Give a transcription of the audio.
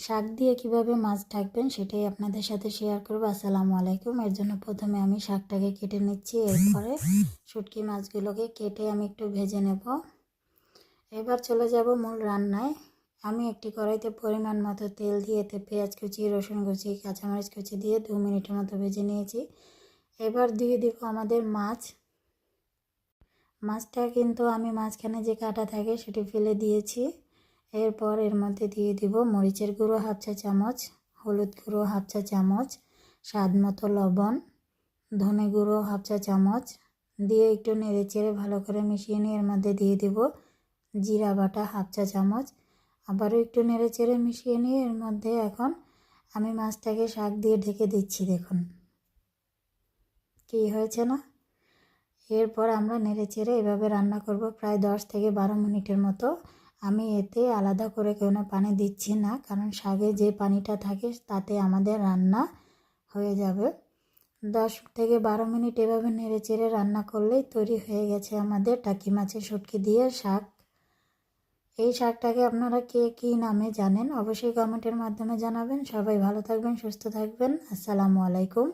শাক দিয়ে কিভাবে মাছ ঢাকবেন সেটাই আপনাদের সাথে শেয়ার করব। আসসালামু আলাইকুম। এর জন্য প্রথমে আমি শাকটাকে কেটে নিচ্ছি, এরপরে শুটকি মাছগুলোকে কেটে আমি একটু ভেজে নেব। এবার চলে যাব মূল রান্নায়। আমি একটি কড়াইতে পরিমাণ মতো তেল দিয়ে এতে পেঁয়াজ কুচি, রসুন কুচি, কাঁচামরিচ কুচি দিয়ে 2 মিনিটের মতো ভেজে নিয়েছি। এবার দিয়ে দেব আমাদের মাছটা কিন্তু আমি মাঝখানে যে কাটা থাকে সেটি ফেলে দিয়েছি। এরপর এর মধ্যে দিয়ে দিব মরিচের গুঁড়ো হাফ চা চামচ, হলুদ গুঁড়ো হাফ চা চামচ, স্বাদ মতো লবণ, ধনে গুঁড়ো হাফ চা চামচ দিয়ে একটু নেড়ে চেড়ে ভালো করে মিশিয়ে নিয়ে এর মধ্যে দিয়ে দিব জিরা বাটা হাফ চা চামচ। আবারও একটু নেড়ে চেড়ে মিশিয়ে নিয়ে এর মধ্যে এখন আমি মাছটাকে শাক দিয়ে ঢেকে দিচ্ছি। দেখুন কি হয়েছে না। এরপর আমরা নেড়ে চেড়ে এভাবে রান্না করব প্রায় 10 থেকে 12 মিনিটের মতো। আমি এতে আলাদা করে কোনো পানি দিচ্ছি না, কারণ শাকে যে পানিটা থাকে তাতে আমাদের রান্না হয়ে যাবে। 10 থেকে 12 মিনিট এভাবে নেড়ে চেড়ে রান্না করলেই তৈরি হয়ে গেছে আমাদের টাকি মাছের শুটকি দিয়ে শাক। এই শাকটাকে আপনারা কে কী নামে জানেন অবশ্যই কমেন্টের মাধ্যমে জানাবেন। সবাই ভালো থাকবেন, সুস্থ থাকবেন। আসসালামু আলাইকুম।